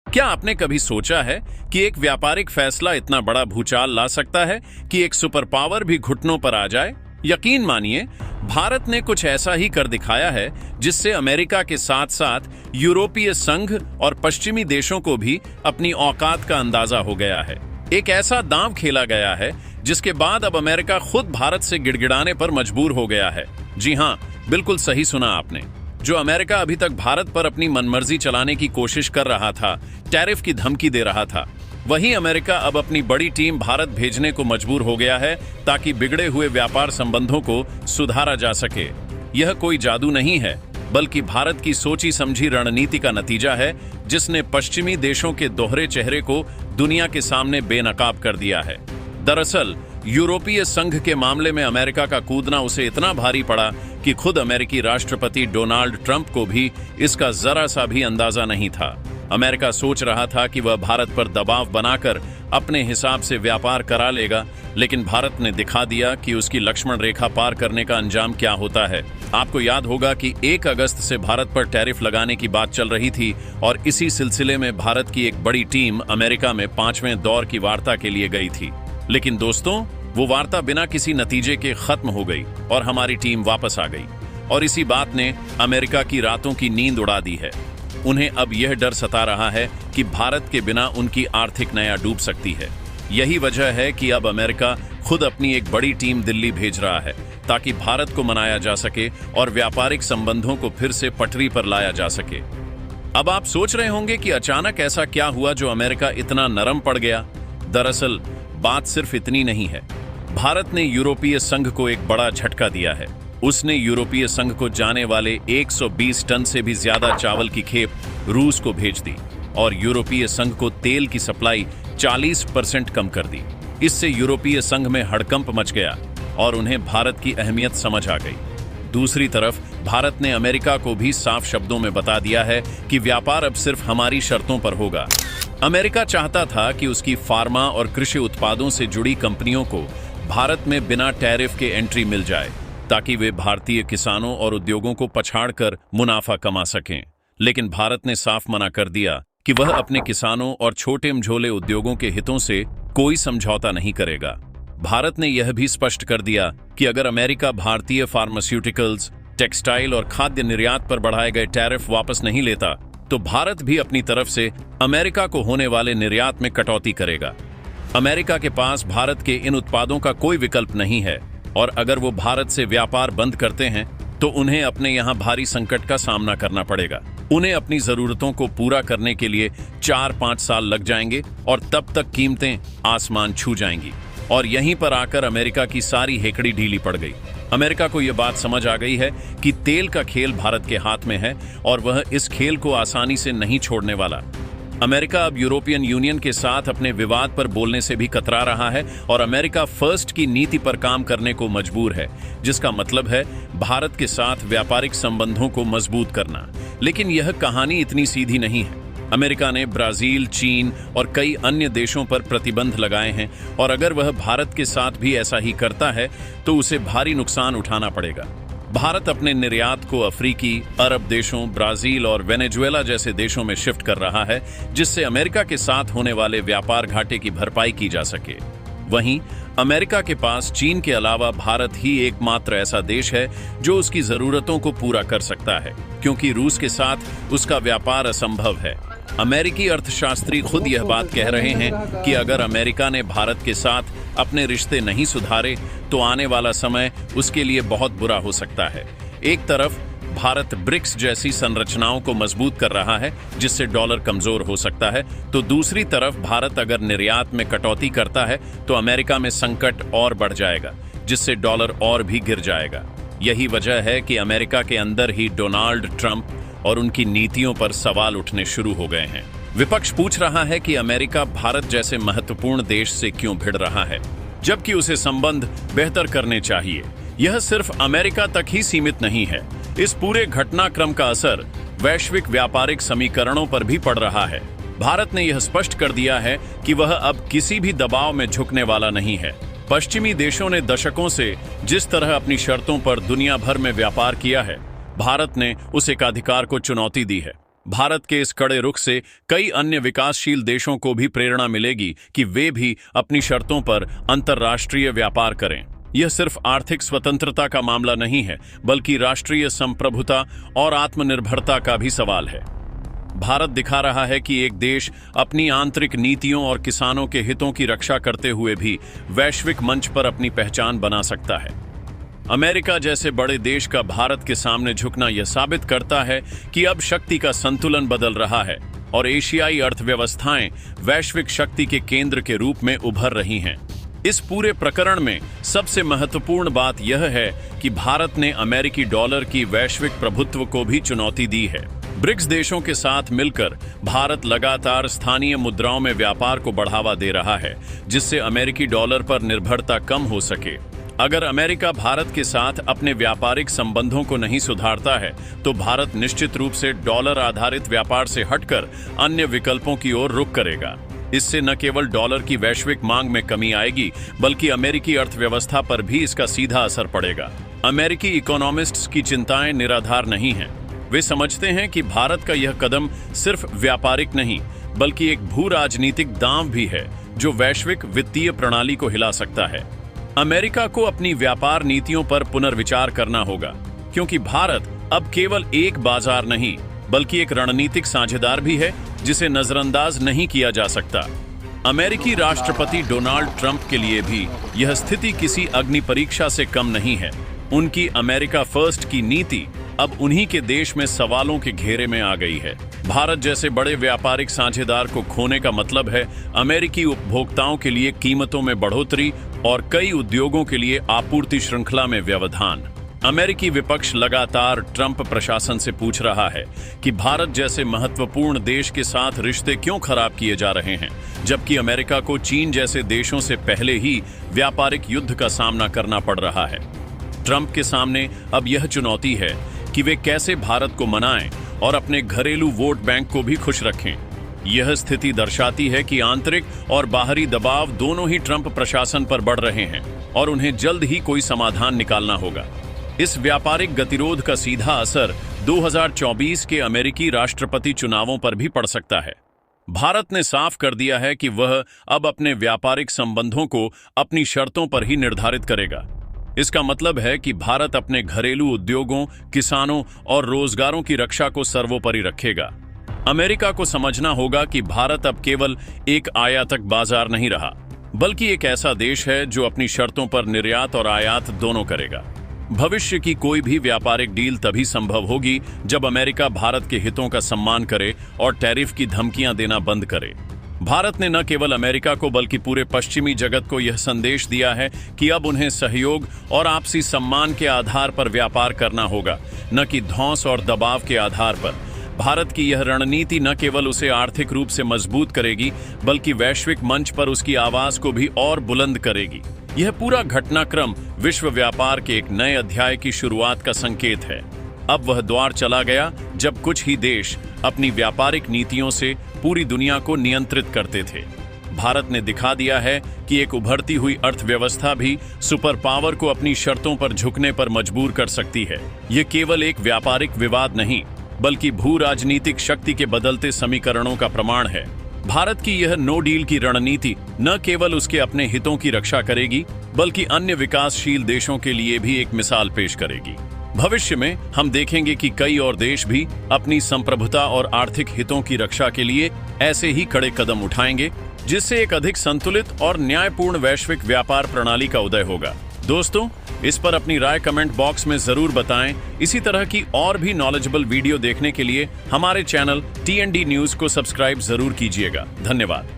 क्या आपने कभी सोचा है कि एक व्यापारिक फैसला इतना बड़ा भूचाल ला सकता है कि एक सुपर पावर भी घुटनों पर आ जाए? यकीन मानिए, भारत ने कुछ ऐसा ही कर दिखाया है जिससे अमेरिका के साथ साथ यूरोपीय संघ और पश्चिमी देशों को भी अपनी औकात का अंदाजा हो गया है। एक ऐसा दांव खेला गया है जिसके बाद अब अमेरिका खुद भारत से गिड़गिड़ाने पर मजबूर हो गया है। जी हां, बिल्कुल सही सुना आपने। जो अमेरिका अभी तक भारत पर अपनी मनमर्जी चलाने की कोशिश कर रहा था, टैरिफ की धमकी दे रहा था, वहीं अमेरिका अब अपनी बड़ी टीम भारत भेजने को मजबूर हो गया है ताकि बिगड़े हुए व्यापार संबंधों को सुधारा जा सके। यह कोई जादू नहीं है, बल्कि भारत की सोची समझी रणनीति का नतीजा है, जिसने पश्चिमी देशों के दोहरे चेहरे को दुनिया के सामने बेनकाब कर दिया है। दरअसल यूरोपीय संघ के मामले में अमेरिका का कूदना उसे इतना भारी पड़ा कि खुद अमेरिकी राष्ट्रपति डोनाल्ड ट्रंप को भी इसका जरा सा भी अंदाजा नहीं था। अमेरिका सोच रहा था कि वह भारत पर दबाव बनाकर अपने हिसाब से व्यापार करा लेगा, लेकिन भारत ने दिखा दिया कि उसकी लक्ष्मण रेखा पार करने का अंजाम क्या होता है। आपको याद होगा कि 1 अगस्त से भारत पर टैरिफ लगाने की बात चल रही थी और इसी सिलसिले में भारत की एक बड़ी टीम अमेरिका में 5वें दौर की वार्ता के लिए गई थी। लेकिन दोस्तों, वो वार्ता बिना किसी नतीजे के खत्म हो गई और हमारी टीम वापस आ गई, और इसी बात ने अमेरिका की रातों की नींद उड़ा दी है। उन्हें अब यह डर सता रहा है कि भारत के बिना उनकी आर्थिक नया डूब सकती है। यही वजह है कि अब अमेरिका खुद अपनी एक बड़ी टीम दिल्ली भेज रहा है ताकि भारत को मनाया जा सके और व्यापारिक संबंधों को फिर से पटरी पर लाया जा सके। अब आप सोच रहे होंगे कि अचानक ऐसा क्या हुआ जो अमेरिका इतना नरम पड़ गया। दरअसल बात सिर्फ इतनी नहीं है। भारत ने यूरोपीय संघ को एक बड़ा झटका दिया है। उसने यूरोपीय संघ को जाने वाले 120 टन से भी ज्यादा चावल की खेप रूस को भेज दी और यूरोपीय संघ को तेल की सप्लाई 40% कम कर दी। इससे यूरोपीय संघ में हड़कंप मच गया और उन्हें भारत की अहमियत समझ आ गई। दूसरी तरफ भारत ने अमेरिका को भी साफ शब्दों में बता दिया है कि व्यापार अब सिर्फ हमारी शर्तों पर होगा। अमेरिका चाहता था कि उसकी फार्मा और कृषि उत्पादों से जुड़ी कंपनियों को भारत में बिना टैरिफ के एंट्री मिल जाए ताकि वे भारतीय किसानों और उद्योगों को पछाड़कर मुनाफा कमा सकें। लेकिन भारत ने साफ मना कर दिया कि वह अपने किसानों और छोटे मझोले उद्योगों के हितों से कोई समझौता नहीं करेगा। भारत ने यह भी स्पष्ट कर दिया कि अगर अमेरिका भारतीय फार्मास्यूटिकल्स, टेक्सटाइल और खाद्य निर्यात पर बढ़ाए गए टैरिफ वापस नहीं लेता, तो भारत भी अपनी तरफ से अमेरिका को होने वाले निर्यात में कटौती करेगा। अमेरिका के पास भारत के इन उत्पादों का कोई विकल्प नहीं है, और अगर वो भारत से व्यापार बंद करते हैं तो उन्हें अपने यहाँ भारी संकट का सामना करना पड़ेगा। उन्हें अपनी जरूरतों को पूरा करने के लिए 4-5 साल लग जाएंगे और तब तक कीमतें आसमान छू जाएंगी। और यहीं पर आकर अमेरिका की सारी हेकड़ी ढीली पड़ गई। अमेरिका को यह बात समझ आ गई है कि तेल का खेल भारत के हाथ में है और वह इस खेल को आसानी से नहीं छोड़ने वाला। अमेरिका अब यूरोपियन यूनियन के साथ अपने विवाद पर बोलने से भी कतरा रहा है और अमेरिका फर्स्ट की नीति पर काम करने को मजबूर है, जिसका मतलब है भारत के साथ व्यापारिक संबंधों को मजबूत करना। लेकिन यह कहानी इतनी सीधी नहीं है। अमेरिका ने ब्राजील, चीन और कई अन्य देशों पर प्रतिबंध लगाए हैं और अगर वह भारत के साथ भी ऐसा ही करता है तो उसे भारी नुकसान उठाना पड़ेगा। भारत अपने निर्यात को अफ्रीकी, अरब देशों, ब्राजील और वेनेजुएला जैसे देशों में शिफ्ट कर रहा है, जिससे अमेरिका के साथ होने वाले व्यापार घाटे की भरपाई की जा सके। वहीं अमेरिका के पास चीन के अलावा भारत ही एकमात्र ऐसा देश है जो उसकी जरूरतों को पूरा कर सकता है, क्योंकि रूस के साथ उसका व्यापार असंभव है। अमेरिकी अर्थशास्त्री खुद यह बात कह रहे हैं कि अगर अमेरिका ने भारत के साथ अपने रिश्ते नहीं सुधारे तो आने वाला समय उसके लिए बहुत बुरा हो सकता है। एक तरफ भारत ब्रिक्स जैसी संरचनाओं को मजबूत कर रहा है, जिससे डॉलर कमजोर हो सकता है, तो दूसरी तरफ भारत अगर निर्यात में कटौती करता है तो अमेरिका में संकट और बढ़ जाएगा, जिससे डॉलर और भी गिर जाएगा। यही वजह है कि अमेरिका के अंदर ही डोनाल्ड ट्रंप और उनकी नीतियों पर सवाल उठने शुरू हो गए हैं। विपक्ष पूछ रहा है कि अमेरिका भारत जैसे महत्वपूर्ण देश से क्यों भिड़ रहा है, जबकि उसे संबंध बेहतर करने चाहिए। यह सिर्फ अमेरिका तक ही सीमित नहीं है। इस पूरे घटनाक्रम का असर वैश्विक व्यापारिक समीकरणों पर भी पड़ रहा है। भारत ने यह स्पष्ट कर दिया है कि वह अब किसी भी दबाव में झुकने वाला नहीं है। पश्चिमी देशों ने दशकों से जिस तरह अपनी शर्तों पर दुनिया भर में व्यापार किया है, भारत ने उस एकाधिकार को चुनौती दी है। भारत के इस कड़े रुख से कई अन्य विकासशील देशों को भी प्रेरणा मिलेगी कि वे भी अपनी शर्तों पर अंतर्राष्ट्रीय व्यापार करें। यह सिर्फ आर्थिक स्वतंत्रता का मामला नहीं है, बल्कि राष्ट्रीय संप्रभुता और आत्मनिर्भरता का भी सवाल है। भारत दिखा रहा है कि एक देश अपनी आंतरिक नीतियों और किसानों के हितों की रक्षा करते हुए भी वैश्विक मंच पर अपनी पहचान बना सकता है। अमेरिका जैसे बड़े देश का भारत के सामने झुकना यह साबित करता है कि अब शक्ति का संतुलन बदल रहा है और एशियाई अर्थव्यवस्थाएं वैश्विक शक्ति के केंद्र के रूप में उभर रही हैं। इस पूरे प्रकरण में सबसे महत्वपूर्ण बात यह है कि भारत ने अमेरिकी डॉलर की वैश्विक प्रभुत्व को भी चुनौती दी है। ब्रिक्स देशों के साथ मिलकर भारत लगातार स्थानीय मुद्राओं में व्यापार को बढ़ावा दे रहा है, जिससे अमेरिकी डॉलर पर निर्भरता कम हो सके। अगर अमेरिका भारत के साथ अपने व्यापारिक संबंधों को नहीं सुधारता है, तो भारत निश्चित रूप से डॉलर आधारित व्यापार से हटकर अन्य विकल्पों की ओर रुख करेगा। इससे न केवल डॉलर की वैश्विक मांग में कमी आएगी, बल्कि अमेरिकी अर्थव्यवस्था पर भी इसका सीधा असर पड़ेगा। अमेरिकी इकोनॉमिस्ट्स की चिंताएं निराधार नहीं हैं। वे समझते हैं कि भारत का यह कदम सिर्फ व्यापारिक नहीं, बल्कि एक भू राजनीतिक दांव भी है जो वैश्विक वित्तीय प्रणाली को हिला सकता है। अमेरिका को अपनी व्यापार नीतियों पर पुनर्विचार करना होगा, क्योंकि भारत अब केवल एक बाजार नहीं, बल्कि एक रणनीतिक साझेदार भी है जिसे नजरअंदाज नहीं किया जा सकता। अमेरिकी राष्ट्रपति डोनाल्ड ट्रंप के लिए भी यह स्थिति किसी अग्नि परीक्षा से कम नहीं है। उनकी अमेरिका फर्स्ट की नीति अब उन्हीं के देश में सवालों के घेरे में आ गई है। भारत जैसे बड़े व्यापारिक साझेदार को खोने का मतलब है अमेरिकी उपभोक्ताओं के लिए कीमतों में बढ़ोतरी और कई उद्योगों के लिए आपूर्ति श्रृंखला में व्यवधान। अमेरिकी विपक्ष लगातार ट्रंप प्रशासन से पूछ रहा है कि भारत जैसे महत्वपूर्ण देश के साथ रिश्ते क्यों खराब किए जा रहे हैं, जबकि अमेरिका को चीन जैसे देशों से पहले ही व्यापारिक युद्ध का सामना करना पड़ रहा है। ट्रंप के सामने अब यह चुनौती है कि वे कैसे भारत को मनाएं और अपने घरेलू वोट बैंक को भी खुश रखें। यह स्थिति दर्शाती है कि आंतरिक और बाहरी दबाव दोनों ही ट्रंप प्रशासन पर बढ़ रहे हैं और उन्हें जल्द ही कोई समाधान निकालना होगा। इस व्यापारिक गतिरोध का सीधा असर 2024 के अमेरिकी राष्ट्रपति चुनावों पर भी पड़ सकता है। भारत ने साफ कर दिया है कि वह अब अपने व्यापारिक संबंधों को अपनी शर्तों पर ही निर्धारित करेगा। इसका मतलब है कि भारत अपने घरेलू उद्योगों, किसानों और रोजगारों की रक्षा को सर्वोपरि रखेगा। अमेरिका को समझना होगा कि भारत अब केवल एक आयातक बाजार नहीं रहा, बल्कि एक ऐसा देश है जो अपनी शर्तों पर निर्यात और आयात दोनों करेगा। भविष्य की कोई भी व्यापारिक डील तभी संभव होगी जब अमेरिका भारत के हितों का सम्मान करे और टैरिफ की धमकियां देना बंद करे। भारत ने न केवल अमेरिका को बल्कि पूरे पश्चिमी जगत को यह संदेश दिया है कि अब उन्हें सहयोग और आपसी सम्मान के आधार पर व्यापार करना होगा, न कि धौंस और दबाव के आधार पर। भारत की यह रणनीति न केवल उसे आर्थिक रूप से मजबूत करेगी, बल्कि वैश्विक मंच पर उसकी आवाज को भी और बुलंद करेगी। यह पूरा घटनाक्रम विश्व व्यापार के एक नए अध्याय की शुरुआत का संकेत है। अब वह द्वार चला गया जब कुछ ही देश अपनी व्यापारिक नीतियों से पूरी दुनिया को नियंत्रित करते थे। भारत ने दिखा दिया है कि एक उभरती हुई अर्थव्यवस्था भी सुपर पावर को अपनी शर्तों पर झुकने पर मजबूर कर सकती है। यह केवल एक व्यापारिक विवाद नहीं, बल्कि भू राजनीतिक शक्ति के बदलते समीकरणों का प्रमाण है। भारत की यह नो डील की रणनीति न केवल उसके अपने हितों की रक्षा करेगी, बल्कि अन्य विकासशील देशों के लिए भी एक मिसाल पेश करेगी। भविष्य में हम देखेंगे कि कई और देश भी अपनी संप्रभुता और आर्थिक हितों की रक्षा के लिए ऐसे ही कड़े कदम उठाएंगे, जिससे एक अधिक संतुलित और न्यायपूर्ण वैश्विक व्यापार प्रणाली का उदय होगा। दोस्तों, इस पर अपनी राय कमेंट बॉक्स में जरूर बताएं। इसी तरह की और भी नॉलेजेबल वीडियो देखने के लिए हमारे चैनल TND न्यूज को सब्सक्राइब जरूर कीजिएगा। धन्यवाद।